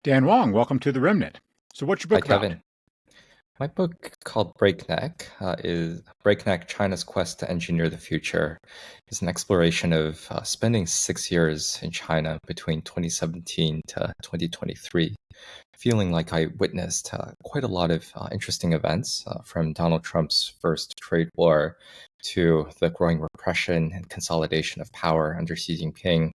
Dan Wang, welcome to the Remnant. So, what's your Hi, book about? Kevin. My book called Breakneck is Breakneck: China's Quest to Engineer the Future. Is an exploration of spending 6 years in China between 2017 to 2023, feeling like I witnessed quite a lot of interesting events from Donald Trump's first trade war to the growing repression and consolidation of power under Xi Jinping,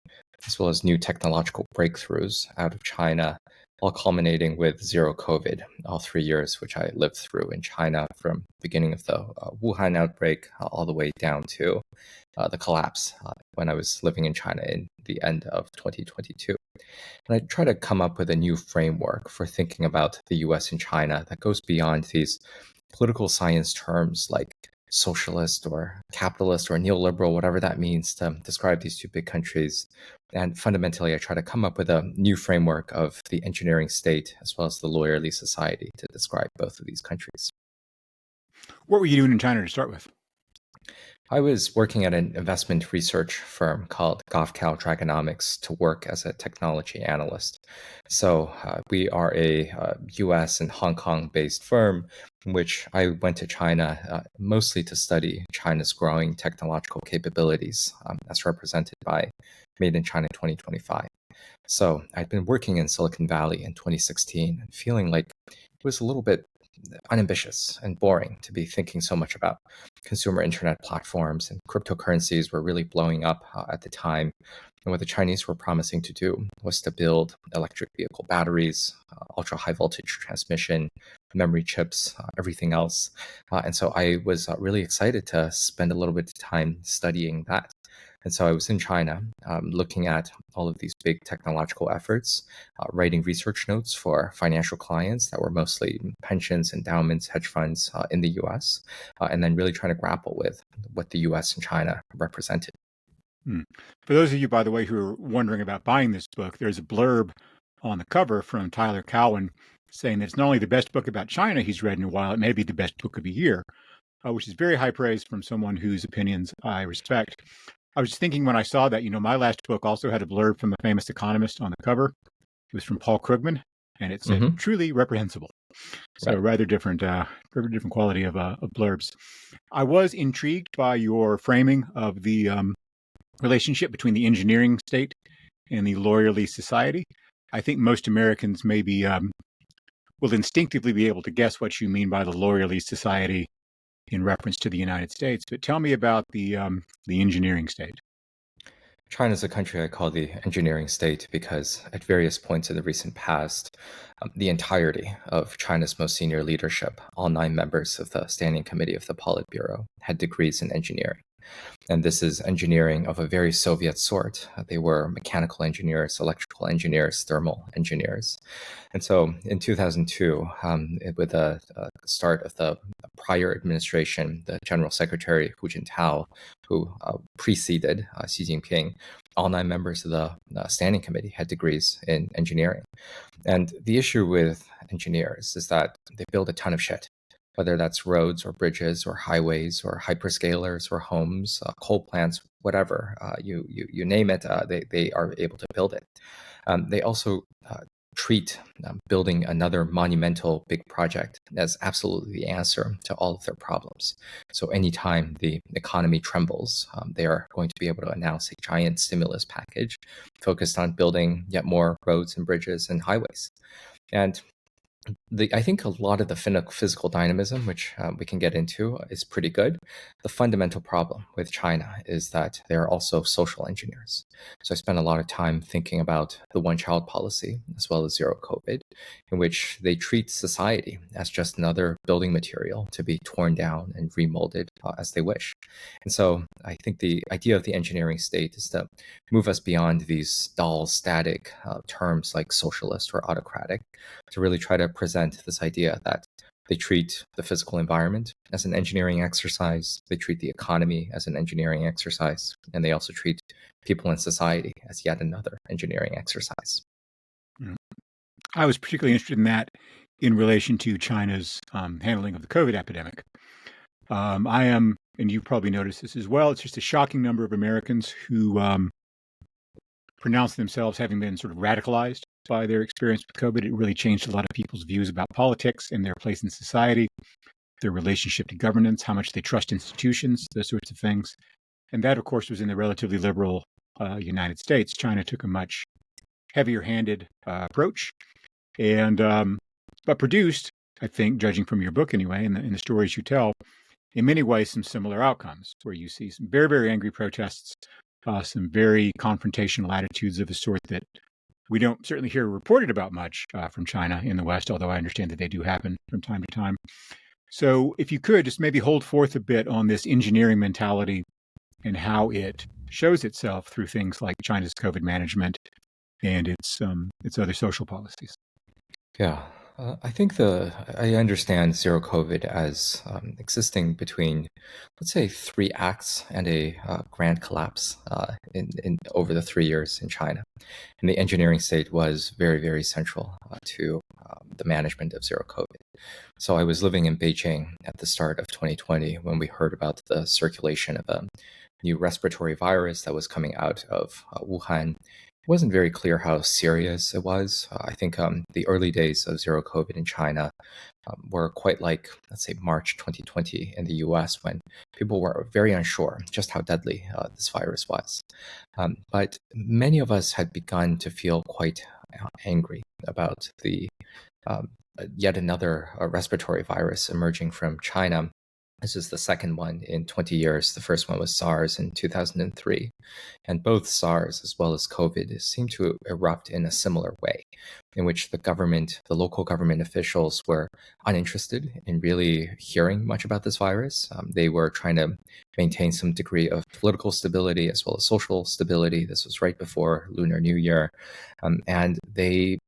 as well as new technological breakthroughs out of China, all culminating with zero COVID, all 3 years, which I lived through in China from beginning of the Wuhan outbreak all the way down to the collapse when I was living in China in the end of 2022. And I try to come up with a new framework for thinking about the US and China that goes beyond these political science terms like socialist or capitalist or neoliberal, whatever that means to describe these two big countries. And fundamentally, I try to come up with a new framework of the engineering state as well as the lawyerly society to describe both of these countries. What were you doing in China to start with? I was working at an investment research firm called Gofcal Dragonomics to work as a technology analyst. So we are a US and Hong Kong based firm in which I went to China mostly to study China's growing technological capabilities as represented by Made in China 2025. So I'd been working in Silicon Valley in 2016 and feeling like it was a little bit unambitious and boring to be thinking so much about consumer internet platforms, and cryptocurrencies were really blowing up at the time. And what the Chinese were promising to do was to build electric vehicle batteries, ultra high voltage transmission, memory chips, everything else. And so I was really excited to spend a little bit of time studying that. And so I was in China looking at all of these big technological efforts, writing research notes for financial clients that were mostly pensions, endowments, hedge funds in the US, and then really trying to grapple with what the US and China represented. Hmm. For those of you, by the way, who are wondering about buying this book, there's a blurb on the cover from Tyler Cowen saying that it's not only the best book about China he's read in a while, it may be the best book of the year, which is very high praise from someone whose opinions I respect. I was just thinking when I saw that, my last book also had a blurb from a famous economist on the cover. It was from Paul Krugman, and it said Hmm. truly reprehensible. So Right. rather different quality of blurbs. I was intrigued by your framing of the relationship between the engineering state and the lawyerly society. I think most Americans maybe will instinctively be able to guess what you mean by the lawyerly society in reference to the United States. But tell me about the engineering state. China is a country I call the engineering state because at various points in the recent past, the entirety of China's most senior leadership, all 9 members of the Standing Committee of the Politburo, had degrees in engineering. And this is engineering of a very Soviet sort. They were mechanical engineers, electrical engineers, thermal engineers. And so in 2002, with the start of the prior administration, the General Secretary Hu Jintao, who preceded Xi Jinping, all 9 members of the Standing Committee had degrees in engineering. And the issue with engineers is that they build a ton of shit, whether that's roads or bridges or highways or hyperscalers or homes, coal plants, whatever you name it, they are able to build it. They also treat building another monumental big project as absolutely the answer to all of their problems. So anytime the economy trembles, they are going to be able to announce a giant stimulus package focused on building yet more roads and bridges and highways. And I think a lot of the physical dynamism, which we can get into, is pretty good. The fundamental problem with China is that they're also social engineers. So I spent a lot of time thinking about the one-child policy as well as zero COVID, in which they treat society as just another building material to be torn down and remolded as they wish. And so I think the idea of the engineering state is to move us beyond these dull, static terms like socialist or autocratic to really try to present this idea that they treat the physical environment as an engineering exercise, they treat the economy as an engineering exercise, and they also treat people in society as yet another engineering exercise. Mm. I was particularly interested in that in relation to China's handling of the COVID epidemic. I am, and you've probably noticed this as well, it's just a shocking number of Americans who pronounce themselves having been sort of radicalized by their experience with COVID. It really changed a lot of people's views about politics and their place in society, their relationship to governance, how much they trust institutions, those sorts of things. And that, of course, was in the relatively liberal United States. China took a much heavier-handed approach, and but produced, I think, judging from your book anyway, and the stories you tell, in many ways, some similar outcomes, where you see some very, very angry protests, some very confrontational attitudes of a sort that we don't certainly hear reported about much from China in the West, although I understand that they do happen from time to time. So if you could just maybe hold forth a bit on this engineering mentality and how it shows itself through things like China's COVID management and its other social policies. Yeah, I think I understand zero COVID as existing between, let's say, three acts and a grand collapse in over the 3 years in China, and the engineering state was very, very central to the management of zero COVID. So I was living in Beijing at the start of 2020 when we heard about the circulation of a new respiratory virus that was coming out of Wuhan. It wasn't very clear how serious it was. I think the early days of zero COVID in China were quite like, let's say, March 2020 in the U.S., when people were very unsure just how deadly this virus was. But many of us had begun to feel quite angry about the yet another respiratory virus emerging from China. This is the second one in 20 years. The first one was SARS in 2003. And both SARS as well as COVID seem to erupt in a similar way, in which the local government officials were uninterested in really hearing much about this virus. They were trying to maintain some degree of political stability as well as social stability. This was right before Lunar New Year. And they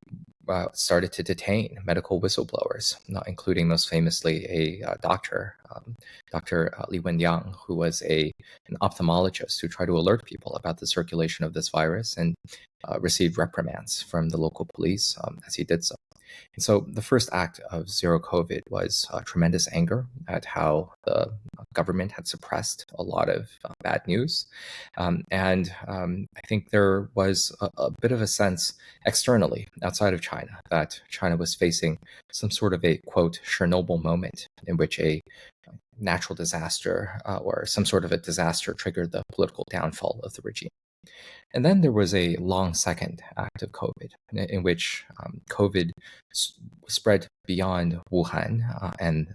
started to detain medical whistleblowers, including most famously a doctor, Dr. Li Wenyang, who was an ophthalmologist who tried to alert people about the circulation of this virus and received reprimands from the local police as he did so. And so the first act of zero COVID was tremendous anger at how the government had suppressed a lot of bad news. And I think there was a bit of a sense externally outside of China that China was facing some sort of a, quote, Chernobyl moment in which a natural disaster or some sort of a disaster triggered the political downfall of the regime. And then there was a long second act of COVID in which COVID spread beyond Wuhan and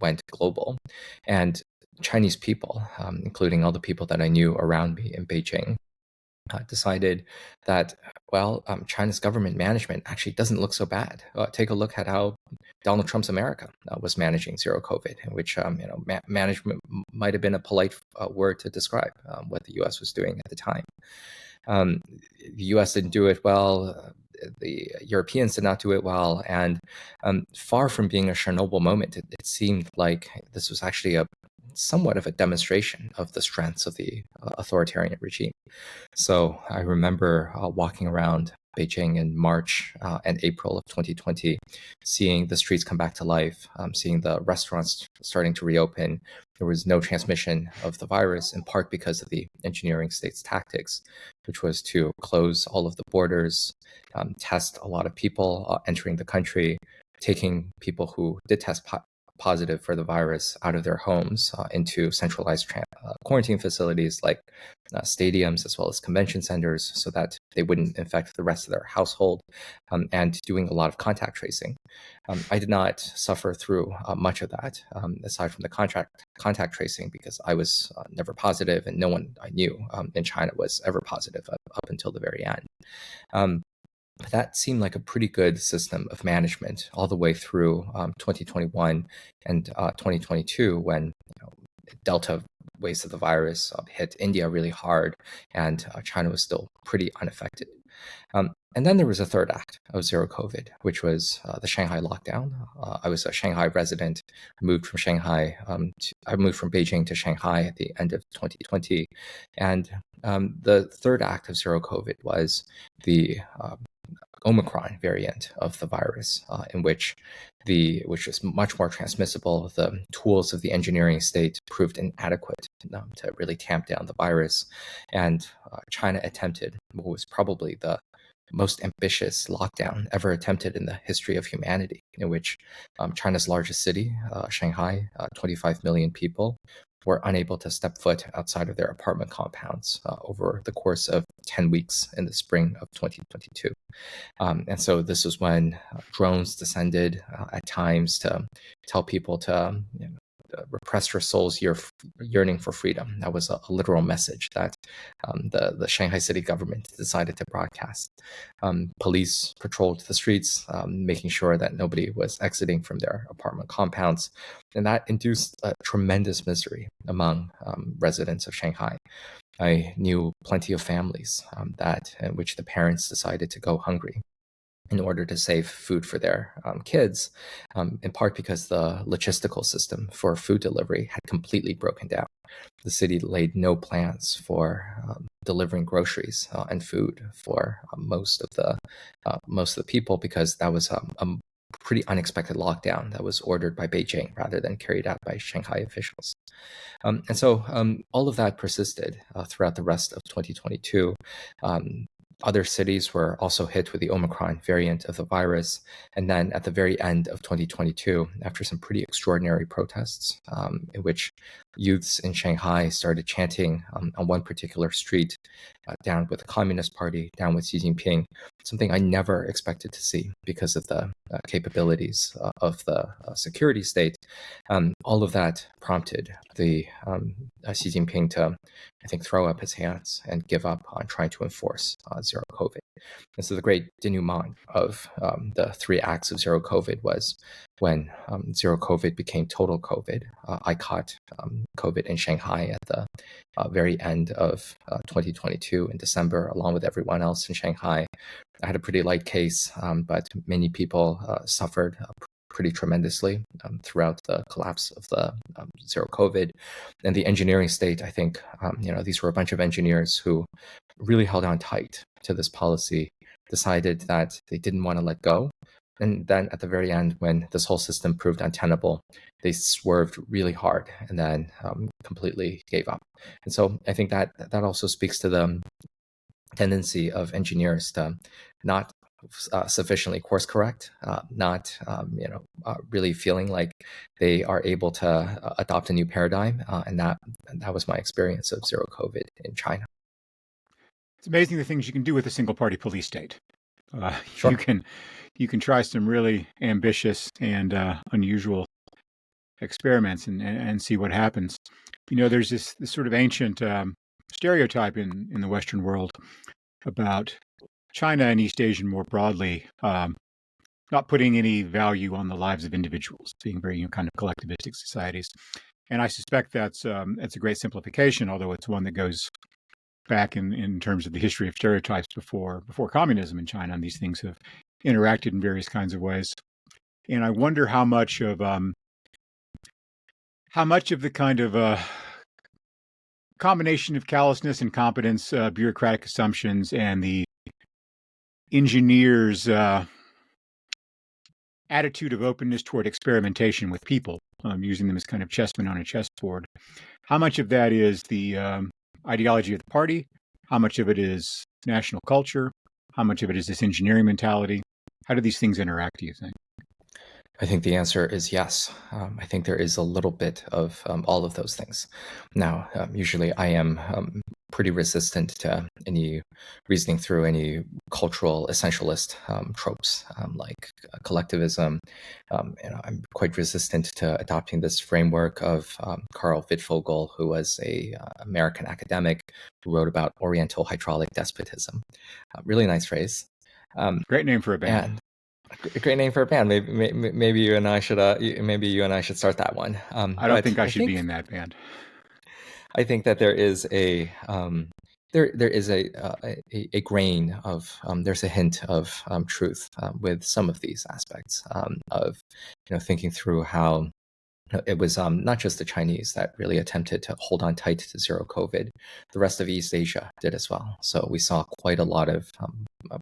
went global. And Chinese people, including all the people that I knew around me in Beijing, decided that, well, China's government management actually doesn't look so bad. Take a look at how Donald Trump's America was managing zero COVID, in which management might have been a polite word to describe what the U.S. was doing at the time. The U.S. didn't do it well. The Europeans did not do it well. And far from being a Chernobyl moment, it seemed like this was actually somewhat of a demonstration of the strengths of the authoritarian regime. So I remember walking around Beijing in March and April of 2020, seeing the streets come back to life, seeing the restaurants starting to reopen. There was no transmission of the virus, in part because of the engineering state's tactics, which was to close all of the borders, test a lot of people entering the country, taking people who did test positive for the virus out of their homes into centralized quarantine facilities like stadiums as well as convention centers, so that they wouldn't infect the rest of their household, and doing a lot of contact tracing. I did not suffer through much of that, aside from the contact tracing, because I was never positive, and no one I knew in China was ever positive up until the very end. But that seemed like a pretty good system of management all the way through 2021 and 2022, when Delta waves of the virus hit India really hard, and China was still pretty unaffected. And then there was a third act of zero COVID, which was the Shanghai lockdown. I was a Shanghai resident. I moved from Beijing to Shanghai at the end of 2020. And the third act of zero COVID was the Omicron variant of the virus, which is much more transmissible. The tools of the engineering state proved inadequate to really tamp down the virus, and China attempted what was probably the most ambitious lockdown ever attempted in the history of humanity, in which China's largest city, Shanghai, 25 million people, were unable to step foot outside of their apartment compounds over the course of 10 weeks in the spring of 2022. And so this was when drones descended at times to tell people to repress your soul's yearning for freedom. That was a literal message that the Shanghai city government decided to broadcast. Police patrolled the streets, making sure that nobody was exiting from their apartment compounds. And that induced tremendous misery among residents of Shanghai. I knew plenty of families in which the parents decided to go hungry in order to save food for their kids, in part because the logistical system for food delivery had completely broken down. The city laid no plans for delivering groceries and food for most of the people, because that was a pretty unexpected lockdown that was ordered by Beijing rather than carried out by Shanghai officials. And so all of that persisted throughout the rest of 2022. Other cities were also hit with the Omicron variant of the virus. And then at the very end of 2022, after some pretty extraordinary protests, in which youths in Shanghai started chanting on one particular street, down with the Communist Party, down with Xi Jinping, something I never expected to see because of the capabilities of the security state. All of that prompted the Xi Jinping to, I think, throw up his hands and give up on trying to enforce zero COVID. And so the great denouement of the 3 acts of zero COVID was when zero COVID became total COVID. I caught COVID in Shanghai at the very end of 2022 in December, along with everyone else in Shanghai. I had a pretty light case, but many people suffered pretty tremendously throughout the collapse of the zero COVID. And the engineering state, I think, these were a bunch of engineers who really held on tight to this policy, decided that they didn't want to let go. And then at the very end, when this whole system proved untenable, they swerved really hard and then completely gave up. And so I think that also speaks to the tendency of engineers to not sufficiently course correct, not really feeling like they are able to adopt a new paradigm, and that was my experience of zero COVID in China. It's amazing the things you can do with a single party police state. Sure. You can try some really ambitious and unusual experiments and see what happens. There's this sort of ancient stereotype in the Western world about China and East Asia more broadly, not putting any value on the lives of individuals, being very kind of collectivistic societies. And I suspect that's a great simplification, although it's one that goes back in terms of the history of stereotypes before communism in China, and these things have interacted in various kinds of ways. And I wonder how much of the kind of combination of callousness, incompetence, bureaucratic assumptions, and the engineers' attitude of openness toward experimentation with people, using them as kind of chessmen on a chessboard. How much of that is the ideology of the party? How much of it is national culture? How much of it is this engineering mentality? How do these things interact, do you think? I think the answer is yes. I think there is a little bit of all of those things. Now, usually I am pretty resistant to any reasoning through any cultural essentialist tropes like collectivism. I'm quite resistant to adopting this framework of Karl Wittfogel, who was a American academic who wrote about Oriental hydraulic despotism. Really nice phrase. Great name for a band. A great name for a band. Maybe you and I should start that one. I don't think I should be in that band. I think that there is a grain of there's a hint of truth with some of these aspects of thinking through how it was not just the Chinese that really attempted to hold on tight to zero COVID. The rest of East Asia did as well. So we saw quite a lot of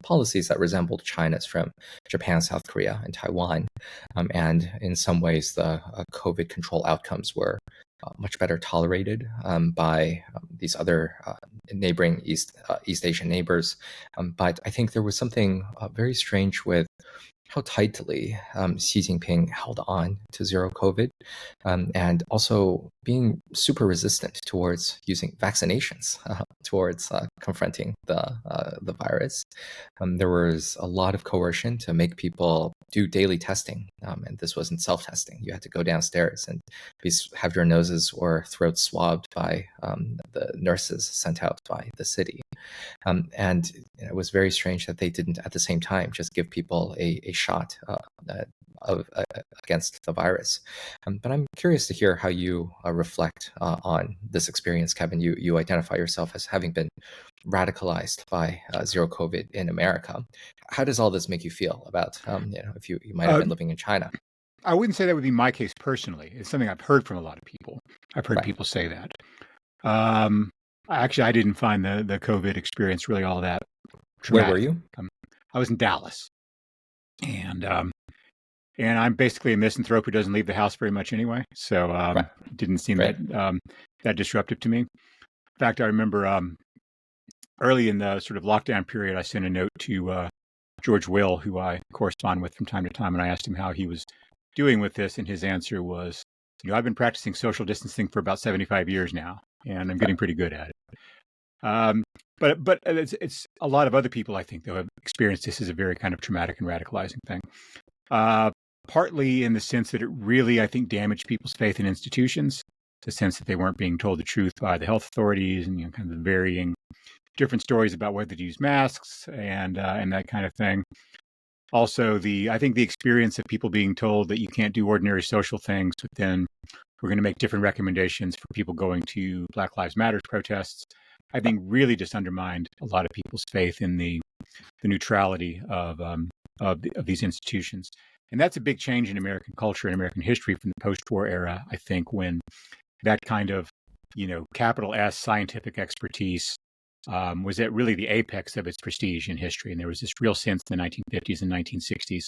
policies that resembled China's from Japan, South Korea, and Taiwan. And in some ways, the COVID control outcomes were much better tolerated by these other neighboring East Asian neighbors. But I think there was something very strange with how tightly Xi Jinping held on to zero COVID, and also being super resistant towards using vaccinations towards confronting the virus. There was a lot of coercion to make people do daily testing, and this wasn't self-testing. You had to go downstairs and have your noses or throats swabbed by the nurses sent out by the city. And it was very strange that they didn't, at the same time, just give people a shot against the virus. But I'm curious to hear how you reflect on this experience, Kevin. You identify yourself as having been radicalized by zero COVID in America. How does all this make you feel about, if you might have been living in China? I wouldn't say that would be my case personally. It's something I've heard from a lot of people. I've heard people say that. Actually, I didn't find the COVID experience really all that traumatic. Where were you? I was in Dallas, and I'm basically a misanthrope who doesn't leave the house very much anyway. So it didn't seem that disruptive to me. In fact, I remember early in the sort of lockdown period, I sent a note to George Will, who I correspond with from time to time, and I asked him how he was doing with this, and his answer was, I've been practicing social distancing for about 75 years now, and I'm getting pretty good at it. But it's a lot of other people, I think, though, have experienced this as a very kind of traumatic and radicalizing thing. Partly in the sense that it really, I think, damaged people's faith in institutions, the sense that they weren't being told the truth by the health authorities, and kind of the varying different stories about whether to use masks and that kind of thing. Also, I think the experience of people being told that you can't do ordinary social things, but then we're going to make different recommendations for people going to Black Lives Matter protests, I think really just undermined a lot of people's faith in the neutrality of these institutions. And that's a big change in American culture and American history from the post-war era, I think, when that kind of, capital S scientific expertise was at really the apex of its prestige in history. And there was this real sense in the 1950s and 1960s,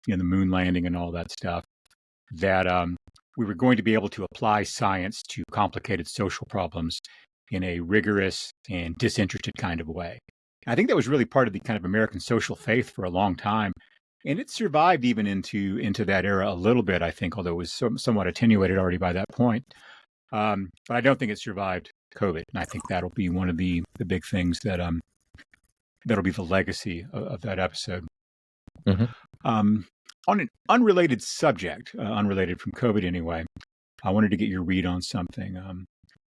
the moon landing and all that stuff, that we were going to be able to apply science to complicated social problems in a rigorous and disinterested kind of way. I think that was really part of the kind of American social faith for a long time. And it survived even into that era a little bit, I think, although it was somewhat attenuated already by that point. But I don't think it survived COVID. And I think that'll be one of the big things that'll be the legacy of that episode. Mm-hmm. On an unrelated subject, unrelated from COVID anyway, I wanted to get your read on something.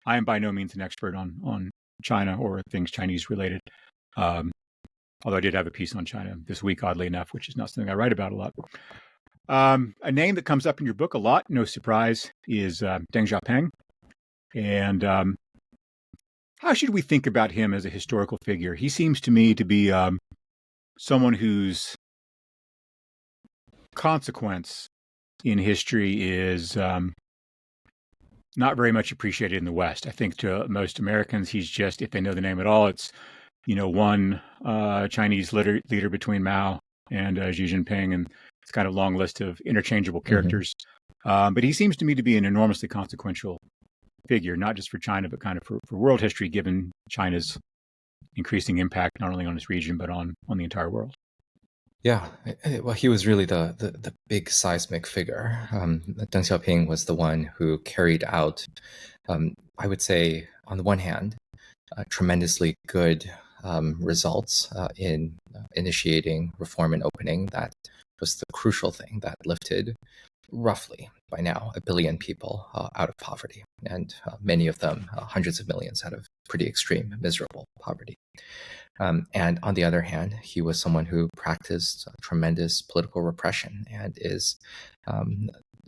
I am by no means an expert on China or things Chinese related, although I did have a piece on China this week, oddly enough, which is not something I write about a lot. A name that comes up in your book a lot, no surprise, is Deng Xiaoping. And how should we think about him as a historical figure? He seems to me to be someone whose consequence in history is not very much appreciated in the West. I think to most Americans, he's just, if they know the name at all, it's, one Chinese leader between Mao and Xi Jinping, and it's kind of a long list of interchangeable characters. Mm-hmm. But he seems to me to be an enormously consequential figure, not just for China, but kind of for world history, given China's increasing impact, not only on its region, but on the entire world. Yeah, well, he was really the big seismic figure. Deng Xiaoping was the one who carried out, I would say, on the one hand, tremendously good results in initiating reform and opening. That was the crucial thing that lifted roughly by now 1 billion people out of poverty, and many of them, hundreds of millions, out of pretty extreme, miserable poverty. And on the other hand, he was someone who practiced tremendous political repression and is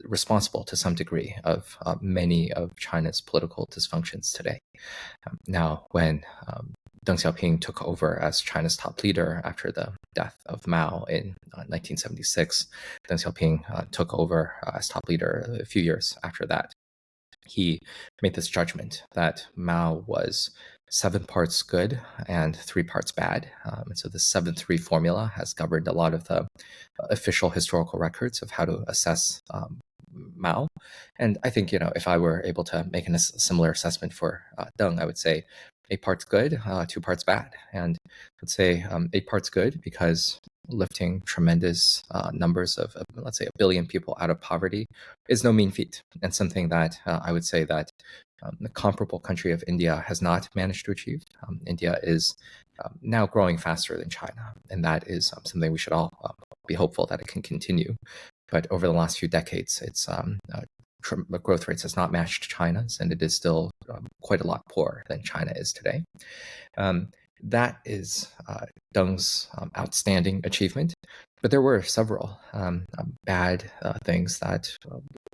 responsible to some degree of many of China's political dysfunctions today. Now, when Deng Xiaoping took over as China's top leader after the death of Mao in 1976, Deng Xiaoping took over as top leader a few years after that. He made this judgment that Mao was 7 parts good and 3 parts bad. And so the 7-3 formula has governed a lot of the official historical records of how to assess Mao. And I think, if I were able to make a similar assessment for Deng, I would say 8 parts good, 2 parts bad. And let's say 8 parts good because lifting tremendous numbers of, let's say, 1 billion people out of poverty is no mean feat, and something that I would say that the comparable country of India has not managed to achieve. India is now growing faster than China, and that is something we should all be hopeful that it can continue. But over the last few decades, its growth rates has not matched China's, and it is still quite a lot poorer than China is today. That is Deng's outstanding achievement. But there were several bad things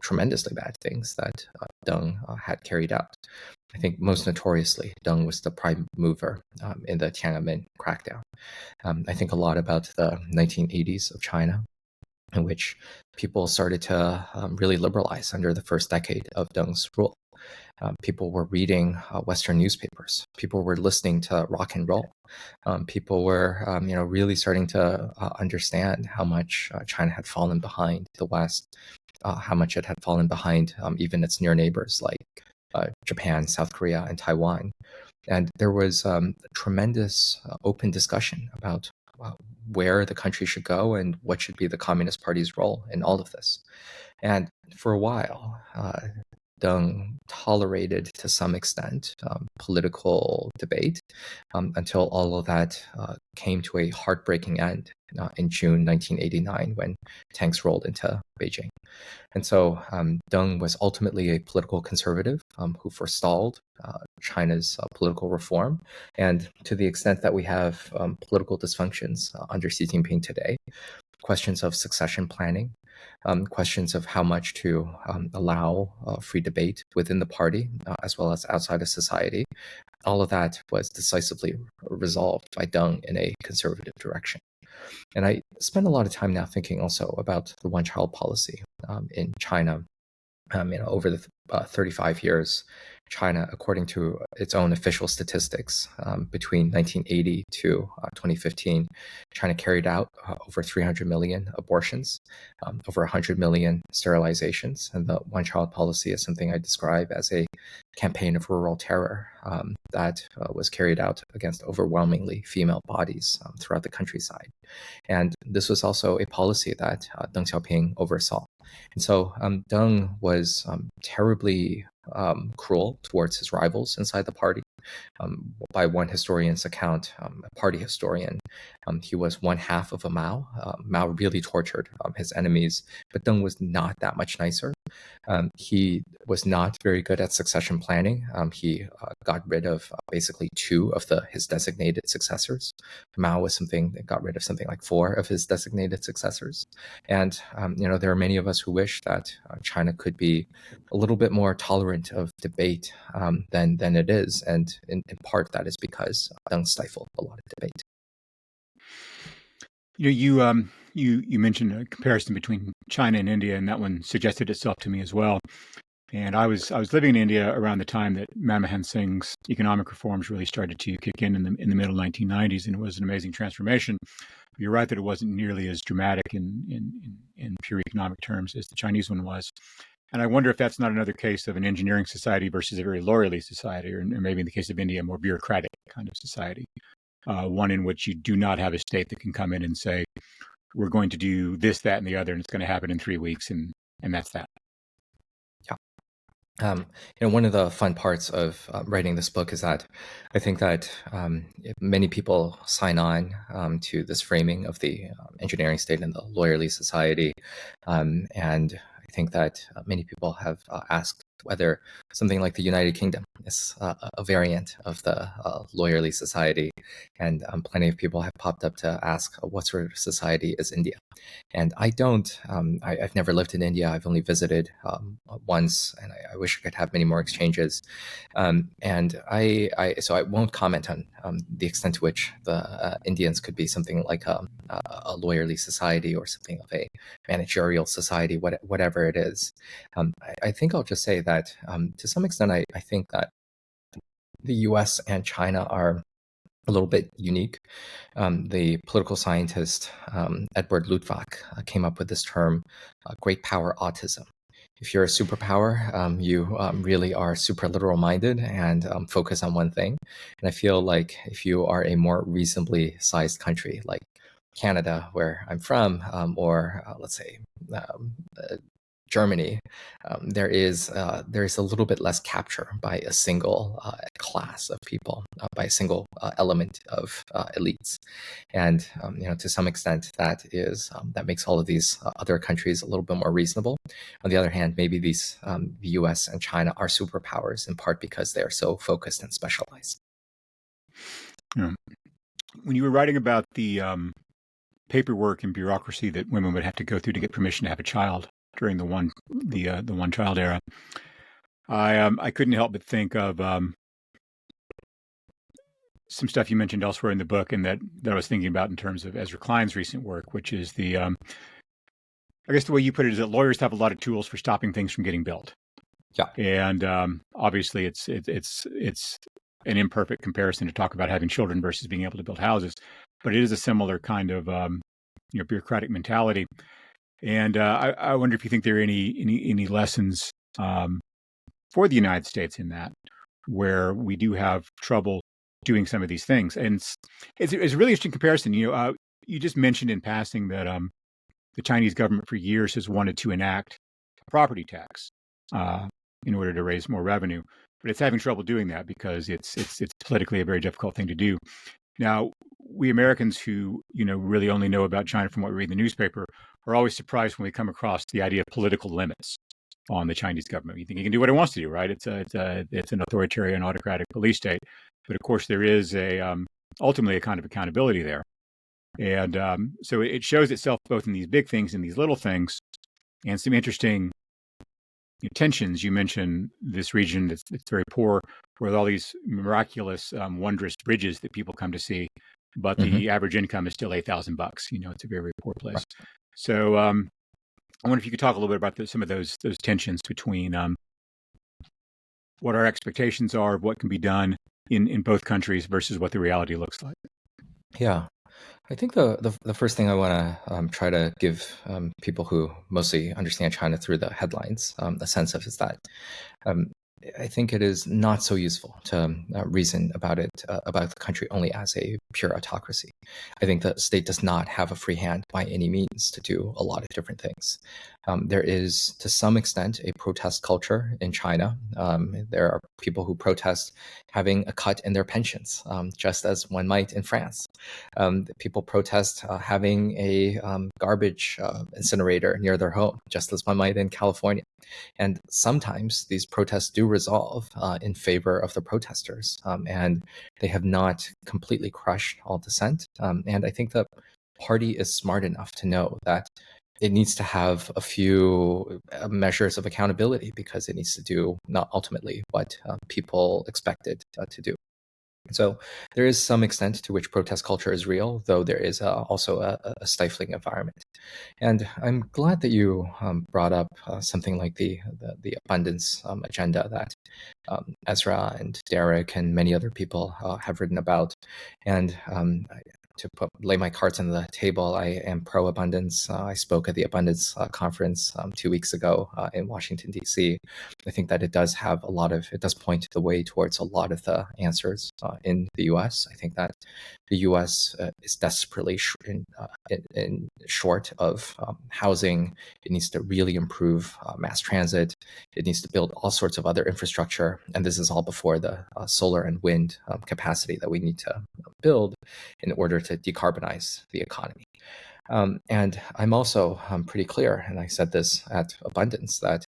tremendously bad things that Deng had carried out. I think most notoriously, Deng was the prime mover in the Tiananmen crackdown. I think a lot about the 1980s of China, in which people started to really liberalize under the first decade of Deng's rule. People were reading Western newspapers. People were listening to rock and roll. People were, really starting to understand how much China had fallen behind the West, how much it had fallen behind even its near neighbors like Japan, South Korea, and Taiwan. And there was tremendous open discussion about where the country should go and what should be the Communist Party's role in all of this. And for a while, Deng tolerated to some extent political debate until all of that came to a heartbreaking end in June 1989 when tanks rolled into Beijing. And so Deng was ultimately a political conservative who forestalled China's political reform. And to the extent that we have political dysfunctions under Xi Jinping today, questions of succession planning, questions of how much to allow free debate within the party as well as outside of society. All of that was decisively resolved by Deng in a conservative direction. And I spend a lot of time now thinking also about the one-child policy in China. Over the 35 years, China, according to its own official statistics, between 1980 to 2015, China carried out over 300 million abortions, over 100 million sterilizations. And the one-child policy is something I describe as a campaign of rural terror that was carried out against overwhelmingly female bodies throughout the countryside. And this was also a policy that Deng Xiaoping oversaw. And so Deng was terribly cruel towards his rivals inside the party. By one historian's account, a party historian, he was one half of a Mao. Mao really tortured his enemies, but Deng was not that much nicer. He was not very good at succession planning. He got rid of basically 2 of his designated successors. Mao was something that got rid of something like 4 of his designated successors. And, there are many of us who wish that China could be a little bit more tolerant of debate than it is. And in part, that is because Deng stifled a lot of debate. You mentioned a comparison between China and India, and that one suggested itself to me as well. And I was living in India around the time that Manmohan Singh's economic reforms really started to kick in the middle 1990s, and it was an amazing transformation. But you're right that it wasn't nearly as dramatic in pure economic terms as the Chinese one was. And I wonder if that's not another case of an engineering society versus a very lawyerly society, or maybe in the case of India, a more bureaucratic kind of society. One in which you do not have a state that can come in and say, we're going to do this, that, and the other, and it's going to happen in 3 weeks, and that's that. One of the fun parts of writing this book is that I think that many people sign on to this framing of the engineering state and the lawyerly society. And I think that many people have asked whether something like the United Kingdom is a variant of the lawyerly society. And plenty of people have popped up to ask what sort of society is India. And I don't, I've never lived in India. I've only visited once, and I wish I could have many more exchanges. So I won't comment on the extent to which the Indians could be something like a lawyerly society or something of a managerial society, whatever it is. I think I'll just say that to some extent, I think that the U.S. and China are a little bit unique. The political scientist Edward Luttwak came up with this term, great power autism. If you're a superpower, you really are super literal minded and focus on one thing. And I feel like if you are a more reasonably sized country like Canada, where I'm from, or let's say um, uh, Germany, there is a little bit less capture by a single class of people, by a single element of elites, and to some extent that makes all of these other countries a little bit more reasonable. On the other hand, maybe the U.S. and China are superpowers in part because they are so focused and specialized. Yeah. When you were writing about the paperwork and bureaucracy that women would have to go through to get permission to have a child during the one child era, I couldn't help but think of some stuff you mentioned elsewhere in the book, and that I was thinking about in terms of Ezra Klein's recent work, which is I guess the way you put it is that lawyers have a lot of tools for stopping things from getting built. Yeah. And obviously, it's an imperfect comparison to talk about having children versus being able to build houses, but it is a similar kind of bureaucratic mentality. And I wonder if you think there are any lessons for the United States in that, where we do have trouble doing some of these things. And it's a really interesting comparison. You just mentioned in passing that the Chinese government for years has wanted to enact a property tax in order to raise more revenue, but it's having trouble doing that because it's politically a very difficult thing to do. Now, we Americans who really only know about China from what we read in the newspaper are always surprised when we come across the idea of political limits on the Chinese government. You think he can do what he wants to do, right? It's an authoritarian, autocratic police state, but of course there is ultimately a kind of accountability there, and so it shows itself both in these big things and these little things, and some interesting tensions. You mentioned this region that's very poor, with all these miraculous, wondrous bridges that people come to see, but the average income is still $8,000. It's a very, very poor place. So I wonder if you could talk a little bit about some of those tensions between what our expectations are of what can be done in both countries versus what the reality looks like. Yeah. I think the first thing I want to try to give people who mostly understand China through the headlines a sense of is that um, I think it is not so useful to reason about about the country only as a pure autocracy. I think the state does not have a free hand by any means to do a lot of different things. There is, to some extent, a protest culture in China. There are people who protest having a cut in their pensions, just as one might in France. People protest having a garbage incinerator near their home, just as one might in California. And sometimes these protests do resolve in favor of the protesters, and they have not completely crushed all dissent. And I think the party is smart enough to know that it needs to have a few measures of accountability because it needs to do not ultimately what people expect it to do. So there is some extent to which protest culture is real, though there is also a stifling environment. And I'm glad that you brought up something like the abundance agenda that Ezra and Derek and many other people have written about. And lay my cards on the table, I am pro-abundance. I spoke at the abundance conference 2 weeks ago in Washington, D.C. I think that it does point the way towards a lot of the answers in the U.S. I think that the U.S. Is desperately in short of housing. It needs to really improve mass transit. It needs to build all sorts of other infrastructure. And this is all before the solar and wind capacity that we need to build in order to decarbonize the economy. And I'm also pretty clear, and I said this at Abundance, that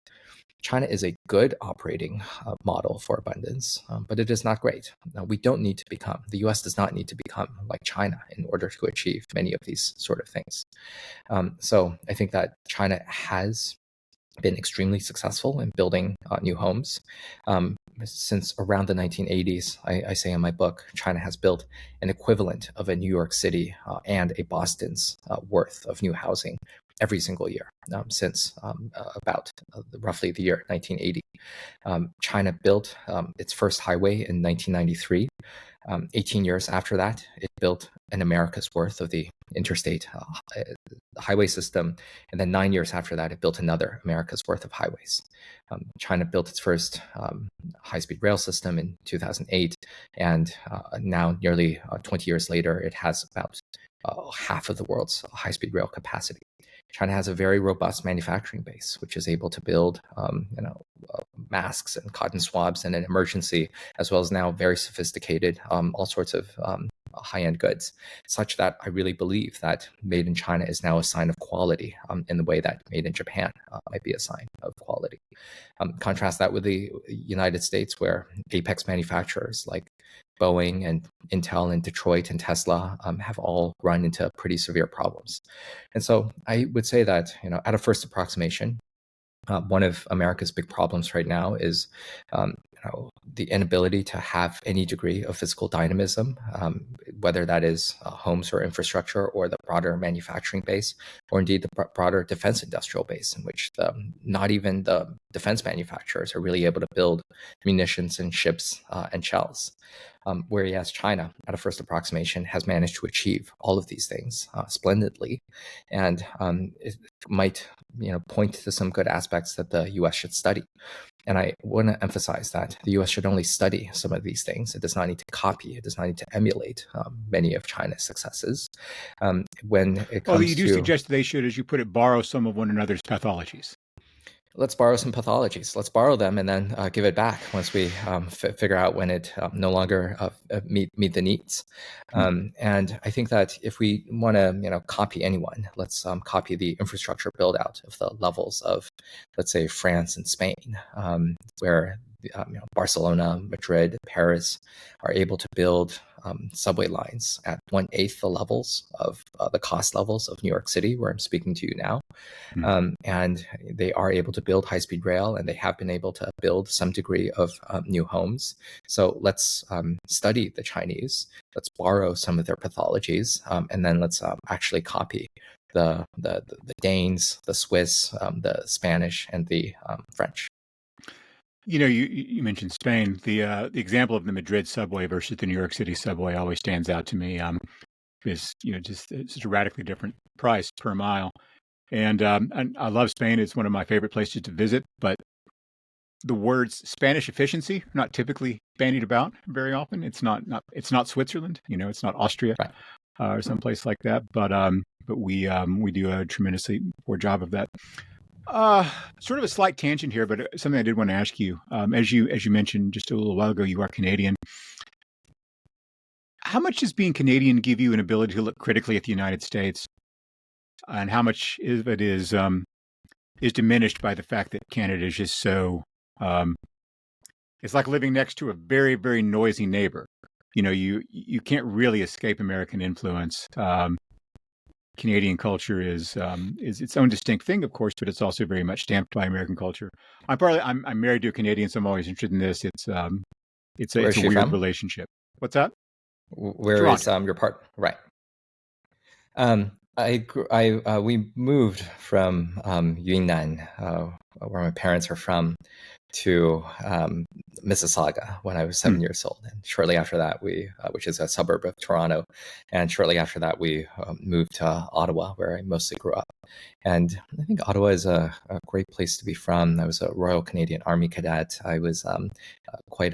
China is a good operating model for abundance, but it is not great. The US does not need to become like China in order to achieve many of these sort of things. So I think that China has been extremely successful in building new homes. Since around the 1980s, I say in my book, China has built an equivalent of a New York City and a Boston's worth of new housing every single year since about roughly the year 1980. China built its first highway in 1993. 18 years after that, it built an America's worth of the interstate highway system. And then 9 years after that, it built another America's worth of highways. China built its first high-speed rail system in 2008. And now, nearly 20 years later, it has about half of the world's high-speed rail capacity. China has a very robust manufacturing base, which is able to build, masks and cotton swabs in an emergency, as well as now very sophisticated, all sorts of high-end goods, such that I really believe that made in China is now a sign of quality in the way that made in Japan might be a sign of quality. Contrast that with the United States, where apex manufacturers like Boeing and Intel and Detroit and Tesla have all run into pretty severe problems. And so I would say that, at a first approximation, one of America's big problems right now is the inability to have any degree of physical dynamism, whether that is homes or infrastructure or the broader manufacturing base, or indeed the broader defense industrial base, in which not even the defense manufacturers are really able to build munitions and ships and shells. Whereas China, at a first approximation, has managed to achieve all of these things splendidly, and it might point to some good aspects that the U.S. should study. And I want to emphasize that the U.S. should only study some of these things. It does not need to copy. It does not need to emulate many of China's successes. When it comes you do suggest they should, as you put it, borrow some of one another's pathologies. Let's borrow some pathologies. Let's borrow them and then give it back once we figure out when it no longer meet the needs. And I think that if we want to copy anyone, let's copy the infrastructure build out of the levels of, let's say, France and Spain, where Barcelona, Madrid, Paris are able to build subway lines at 1/8 the levels of the cost levels of New York City, where I'm speaking to you now. And they are able to build high-speed rail, and they have been able to build some degree of new homes. So let's study the Chinese. Let's borrow some of their pathologies, and then let's actually copy the Danes, the Swiss, the Spanish, and the French. You mentioned Spain. The example of the Madrid subway versus the New York City subway always stands out to me. Is just such a radically different price per mile. And I love Spain. It's one of my favorite places to visit. But the words Spanish efficiency are not typically bandied about very often. It's not Switzerland. It's not Austria, right, or someplace like that. But we do a tremendously poor job of that. Sort of a slight tangent here, but something I did want to ask you. As you mentioned just a little while ago, you are Canadian. How much does being Canadian give you an ability to look critically at the United States, and how much of it is diminished by the fact that Canada is just so? It's like living next to a very, very noisy neighbor. You can't really escape American influence. Canadian culture is its own distinct thing, of course, but it's also very much stamped by American culture. I'm married to a Canadian, so I'm always interested in this. It's a weird relationship. What's that? Where is your partner? Right. We moved from Yunnan, where my parents are from, to Mississauga when I was 7 years old, and shortly after that, which is a suburb of Toronto, and shortly after that, we moved to Ottawa, where I mostly grew up. And I think Ottawa is a great place to be from. I was a Royal Canadian Army cadet. I was quite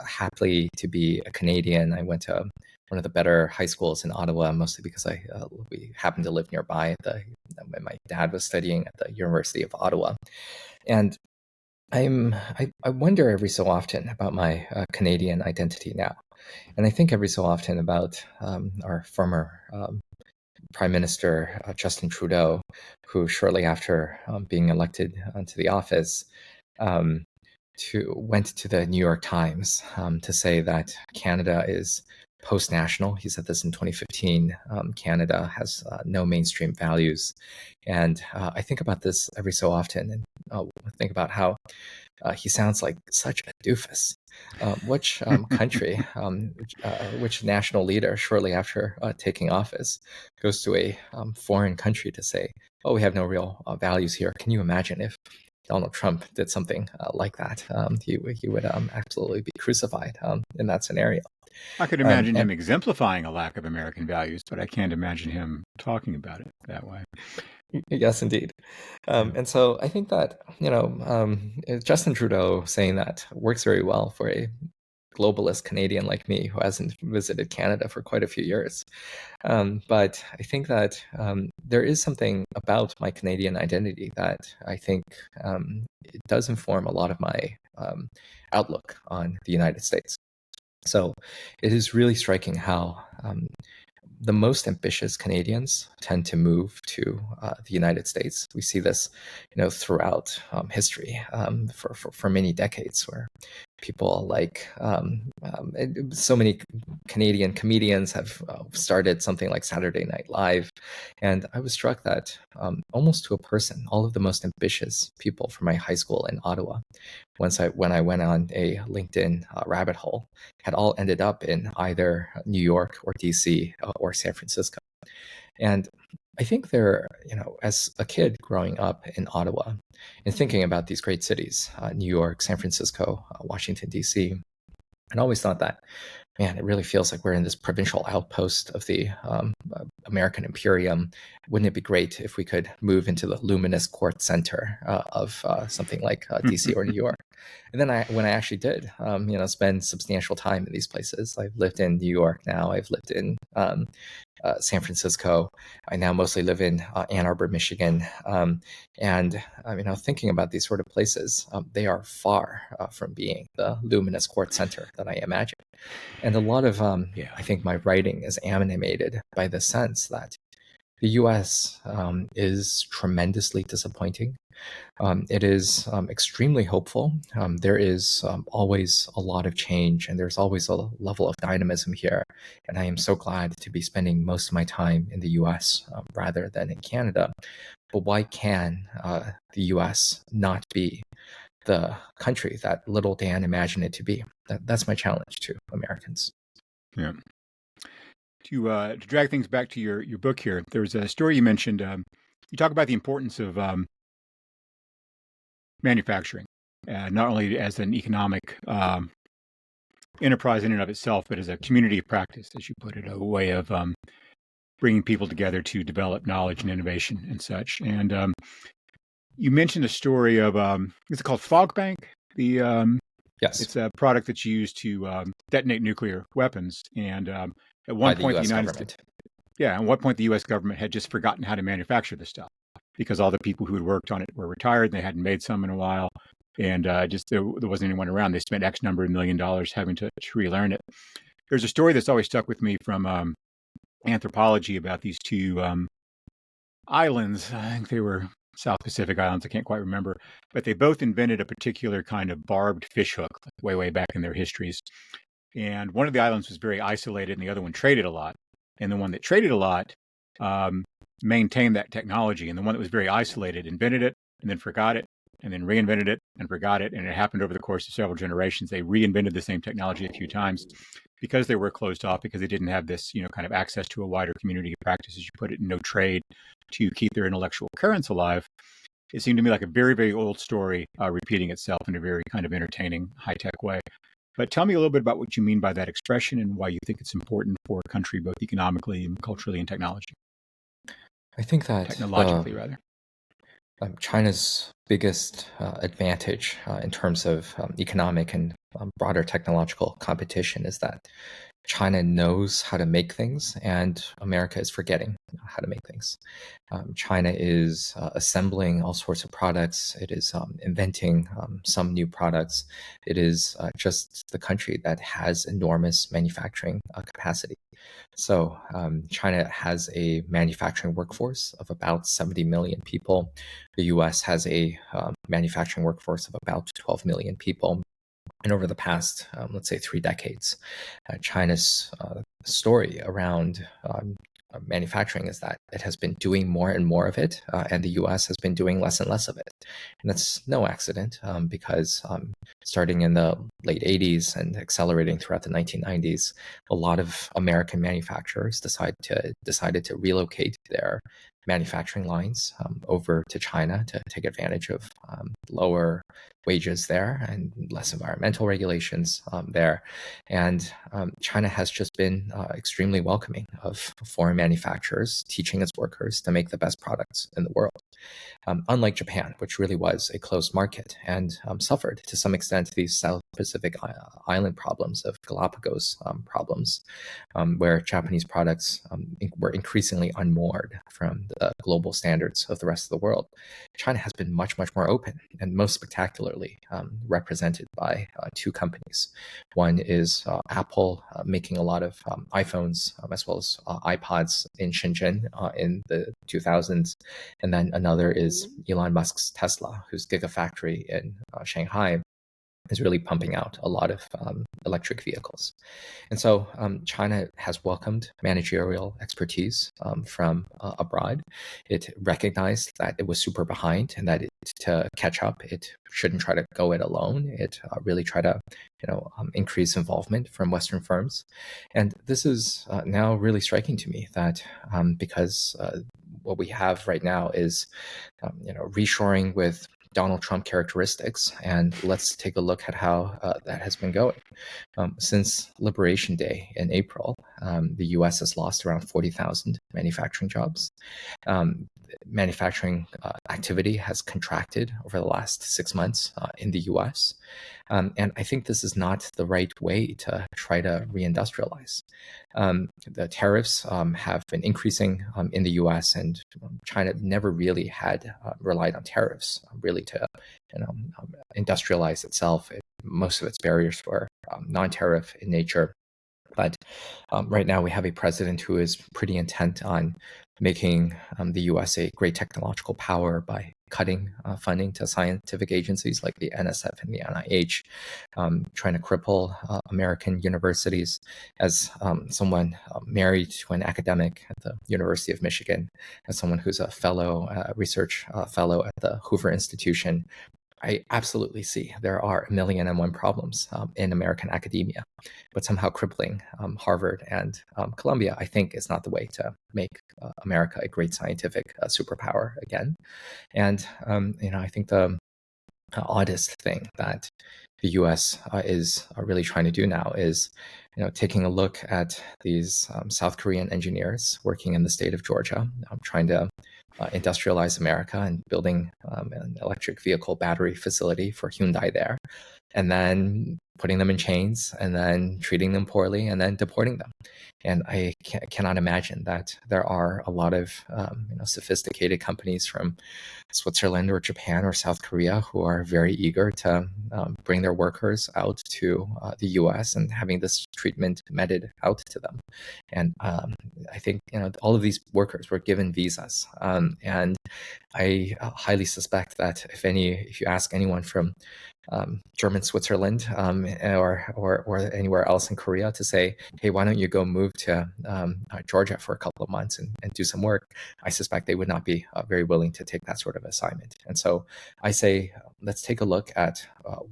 happy to be a Canadian. I went to one of the better high schools in Ottawa, mostly because we happened to live nearby. My dad was studying at the University of Ottawa, and I wonder every so often about my Canadian identity now, and I think every so often about our former Prime Minister Justin Trudeau, who shortly after being elected to the office, went to the New York Times to say that Canada is post-national. He said this in 2015. Canada has no mainstream values. And I think about this every so often, and think about how he sounds like such a doofus. Which country, which national leader, shortly after taking office, goes to a foreign country to say, "Oh, we have no real values here"? Can you imagine if Donald Trump did something like that? He would absolutely be crucified in that scenario. I could imagine him And exemplifying a lack of American values, but I can't imagine him talking about it that way. yes, indeed. Yeah. And so I think that, Justin Trudeau saying that works very well for a globalist Canadian like me who hasn't visited Canada for quite a few years. But I think that there is something about my Canadian identity that I think it does inform a lot of my outlook on the United States. So it is really striking how the most ambitious Canadians tend to move to the United States. We see this, throughout history for many decades, where people like so many Canadian comedians have started something like Saturday Night Live, and I was struck that almost to a person, all of the most ambitious people from my high school in Ottawa, when I went on a LinkedIn rabbit hole, had all ended up in either New York or DC or San Francisco. And I think as a kid growing up in Ottawa and thinking about these great cities, New York, San Francisco, Washington, DC, I always thought that, man, it really feels like we're in this provincial outpost of the American Imperium. Wouldn't it be great if we could move into the luminous quartz center of something like DC or New York? And then when I actually did, spend substantial time in these places. I've lived in New York now. I've lived in San Francisco. I now mostly live in Ann Arbor, Michigan. And thinking about these sort of places, they are far from being the luminous quartz center that I imagine. And a lot of, Yeah. I think my writing is animated by the sense that the US is tremendously disappointing. It is extremely hopeful. There is always a lot of change, and there's always a level of dynamism here. And I am so glad to be spending most of my time in the US rather than in Canada. But why can the US not be the country that little Dan imagined it to be? That's my challenge to Americans. Yeah. To drag things back to your book here, there's a story you mentioned. You talk about the importance of manufacturing, not only as an economic enterprise in and of itself, but as a community of practice, as you put it, a way of bringing people together to develop knowledge and innovation and such. And you mentioned a story of is it called Fog Bank? Yes, It's a product that's used to detonate nuclear weapons. And at by one the point, the U.S. United government. States, yeah, at one point, the U.S. government had just forgotten how to manufacture this stuff because all the people who had worked on it were retired and they hadn't made some in a while. And just there wasn't anyone around. They spent X number of $1 million having to relearn it. There's a story that's always stuck with me from anthropology about these two islands. I think they were South Pacific Islands. I can't quite remember, but they both invented a particular kind of barbed fish hook way, way back in their histories. And one of the islands was very isolated, and the other one traded a lot. And the one that traded a lot maintained that technology, and the one that was very isolated invented it and then forgot it, and then reinvented it and forgot it. And it happened over the course of several generations. They reinvented the same technology a few times because they were closed off, because they didn't have this, kind of access to a wider community of practice, as you put it, and no trade to keep their intellectual currents alive. It seemed to me like a very, very old story repeating itself in a very kind of entertaining, high-tech way. But tell me a little bit about what you mean by that expression and why you think it's important for a country, both economically and culturally and I think that technologically, rather. China's biggest advantage in terms of economic and broader technological competition is that China knows how to make things, and America is forgetting how to make things. China is assembling all sorts of products. It is inventing some new products. It is just the country that has enormous manufacturing capacity. So China has a manufacturing workforce of about 70 million people. The US has a manufacturing workforce of about 12 million people. And over the past, let's say, 3 decades, China's story around manufacturing is that it has been doing more and more of it, and the US has been doing less and less of it. And that's no accident, because starting in the late 80s and accelerating throughout the 1990s, a lot of American manufacturers decided to relocate their manufacturing lines over to China to take advantage of lower wages there and less environmental regulations there. And China has just been extremely welcoming of foreign manufacturers, teaching its workers to make the best products in the world. Unlike Japan, which really was a closed market and suffered to some extent these South Pacific island problems of Galapagos problems, where Japanese products were increasingly unmoored from the global standards of the rest of the world. China has been much, much more open and most spectacularly represented by two companies. One is Apple making a lot of iPhones as well as iPods in Shenzhen in the 2000s. And then another is Elon Musk's Tesla, whose gigafactory in Shanghai is really pumping out a lot of electric vehicles. And so China has welcomed managerial expertise from abroad. It recognized that it was super behind and that to catch up, it shouldn't try to go it alone. It really try to increase involvement from Western firms. And this is now really striking to me that because what we have right now is reshoring with Donald Trump characteristics. And let's take a look at how that has been going. Since Liberation Day in April, the US has lost around 40,000 manufacturing jobs. Manufacturing activity has contracted over the last 6 months in the US. And I think this is not the right way to try to reindustrialize. The tariffs have been increasing in the US, and China never really had relied on tariffs really to industrialize itself. Most of its barriers were non-tariff in nature. But right now we have a president who is pretty intent on making the US a great technological power by cutting funding to scientific agencies like the NSF and the NIH, trying to cripple American universities. As someone married to an academic at the University of Michigan, as someone who's a fellow, research fellow at the Hoover Institution, I absolutely see there are 1,000,001 problems in American academia, but somehow crippling Harvard and Columbia, I think, is not the way to make America a great scientific superpower again. And I think the oddest thing that the U.S. is really trying to do now is, taking a look at these South Korean engineers working in the state of Georgia, trying to industrialize America and building an electric vehicle battery facility for Hyundai there, and then putting them in chains and then treating them poorly and then deporting them. And I cannot imagine that there are a lot of sophisticated companies from Switzerland or Japan or South Korea who are very eager to bring their workers out to the U.S. and having this treatment meted out to them. And I think all of these workers were given visas, and I highly suspect that if you ask anyone from German Switzerland or anywhere else in Korea to say, hey, why don't you go move to Georgia for a couple of months and do some work, I suspect they would not be very willing to take that sort of assignment. And so I say, let's take a look at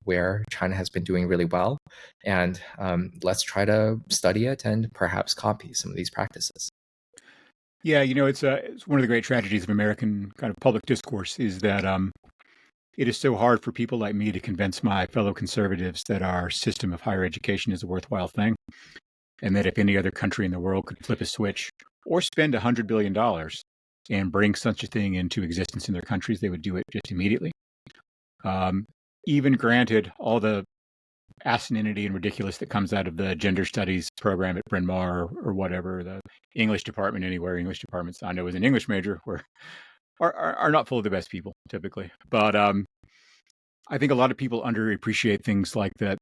where China has been doing really well, and let's try to study it and perhaps copy some of these practices. Yeah, it's one of the great tragedies of American kind of public discourse is that it is so hard for people like me to convince my fellow conservatives that our system of higher education is a worthwhile thing, and that if any other country in the world could flip a switch or spend $100 billion and bring such a thing into existence in their countries, they would do it just immediately. Even granted all the asininity and ridiculous that comes out of the gender studies program at Bryn Mawr or whatever, the English department anywhere, English departments I know as an English major are not full of the best people typically. But I think a lot of people underappreciate things like that.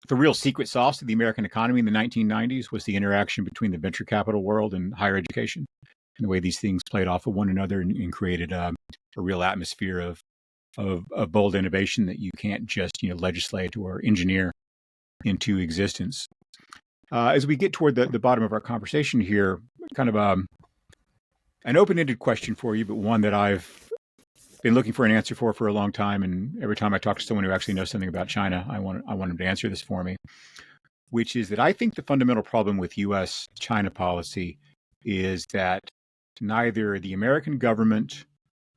The real secret sauce of the American economy in the 1990s was the interaction between the venture capital world and higher education, and the way these things played off of one another and created a real atmosphere of bold innovation that you can't just legislate or engineer into existence. As we get toward the bottom of our conversation here, kind of an open-ended question for you, but one that I've been looking for an answer for a long time. And every time I talk to someone who actually knows something about China, I want them to answer this for me, which is that I think the fundamental problem with U.S. China policy is that neither the American government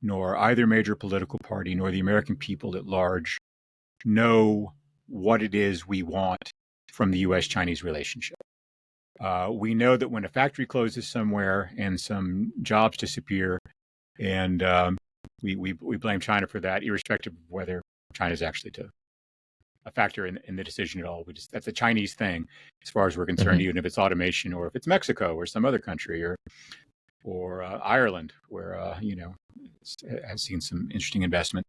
nor either major political party nor the American people at large know what it is we want from the U.S. Chinese relationship. We know that when a factory closes somewhere and some jobs disappear, and we blame China for that, irrespective of whether China is actually a factor in the decision at all. That's a Chinese thing, as far as we're concerned, even if it's automation or if it's Mexico or some other country or Ireland, where has seen some interesting investment.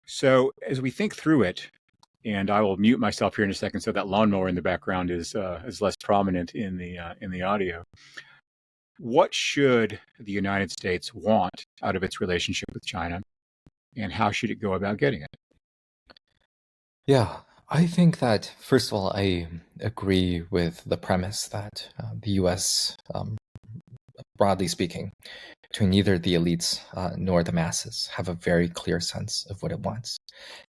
So as we think through it, and I will mute myself here in a second so that lawnmower in the background is less prominent in the audio. What should the United States want out of its relationship with China, and how should it go about getting it? Yeah, I think that, first of all, I agree with the premise that the US, broadly speaking, between neither the elites nor the masses, have a very clear sense of what it wants.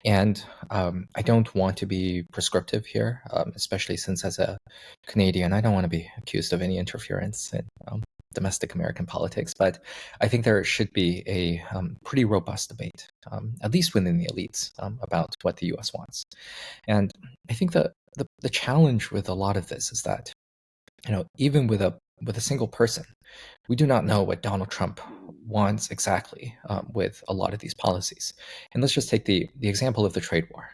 And I don't want to be prescriptive here, especially since as a Canadian, I don't want to be accused of any interference in domestic American politics. But I think there should be a pretty robust debate, at least within the elites, about what the U.S. wants. And I think the challenge with a lot of this is that, even with a single person, we do not know what Donald Trump wants exactly with a lot of these policies. And let's just take the example of the trade war.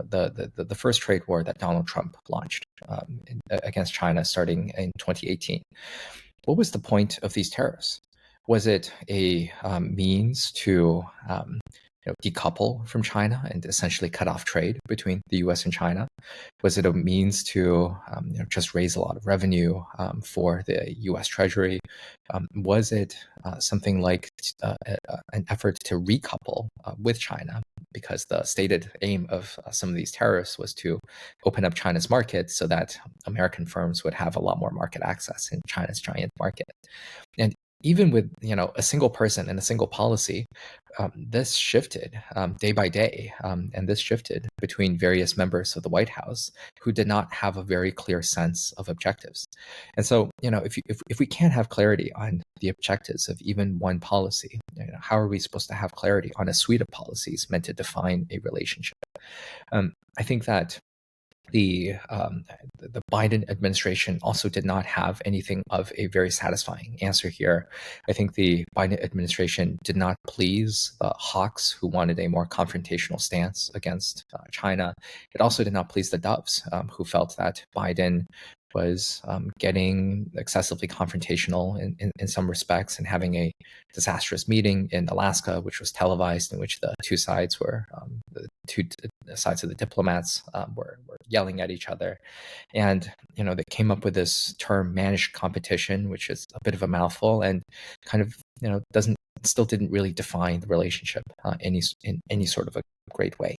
The first trade war that Donald Trump launched against China starting in 2018. What was the point of these tariffs? Was it a means to decouple from China and essentially cut off trade between the U.S. and China? Was it a means to just raise a lot of revenue for the U.S. Treasury? Was it something like an effort to recouple with China? Because the stated aim of some of these tariffs was to open up China's market so that American firms would have a lot more market access in China's giant market. And even with a single person and a single policy, this shifted day by day, and this shifted between various members of the White House who did not have a very clear sense of objectives. And so, if we can't have clarity on the objectives of even one policy, how are we supposed to have clarity on a suite of policies meant to define a relationship? I think that the Biden administration also did not have anything of a very satisfying answer here. I think the Biden administration did not please the hawks who wanted a more confrontational stance against China. It also did not please the doves who felt that Biden was getting excessively confrontational in some respects and having a disastrous meeting in Alaska, which was televised, in which the two sides were the two sides of the diplomats were yelling at each other. And, they came up with this term managed competition, which is a bit of a mouthful and kind of, still didn't really define the relationship in any sort of a great way.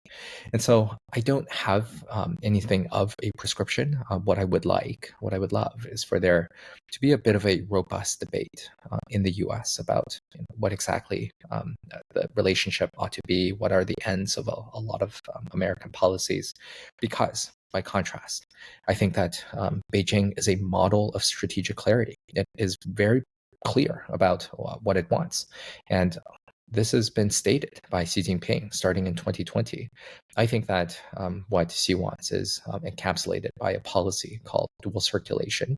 And so I don't have anything of a prescription. What I would love is for there to be a bit of a robust debate in the US about what exactly the relationship ought to be, what are the ends of a lot of American policies, because by contrast, I think that Beijing is a model of strategic clarity. It is very clear about what it wants. And this has been stated by Xi Jinping starting in 2020. I think that what Xi wants is encapsulated by a policy called dual circulation,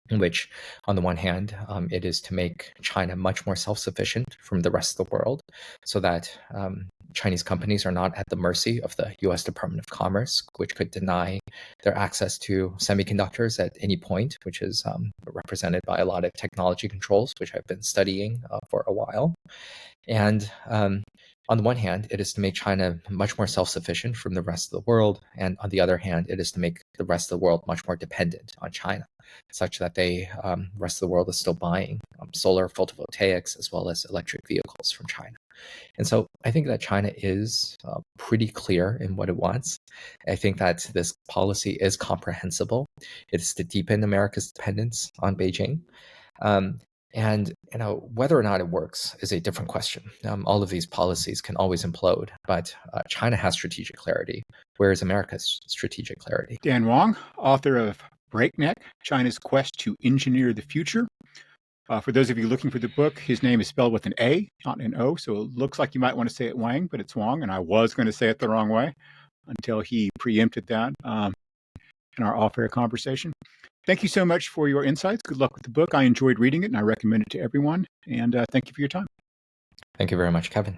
in which, on the one hand, it is to make China much more self-sufficient from the rest of the world so that Chinese companies are not at the mercy of the U.S. Department of Commerce, which could deny their access to semiconductors at any point, which is represented by a lot of technology controls, which I've been studying for a while. And on the one hand, it is to make China much more self-sufficient from the rest of the world. And on the other hand, it is to make the rest of the world much more dependent on China, such that the rest of the world is still buying solar photovoltaics as well as electric vehicles from China. And so I think that China is pretty clear in what it wants. I think that this policy is comprehensible. It's to deepen America's dependence on Beijing. And whether or not it works is a different question. All of these policies can always implode, but China has strategic clarity, whereas America's strategic clarity. Dan Wang, author of Breakneck, China's Quest to Engineer the Future. For those of you looking for the book, his name is spelled with an A, not an O, so it looks like you might want to say it Wang, but it's Wang, and I was going to say it the wrong way until he preempted that in our off-air conversation. Thank you so much for your insights. Good luck with the book. I enjoyed reading it, and I recommend it to everyone. And thank you for your time. Thank you very much, Kevin.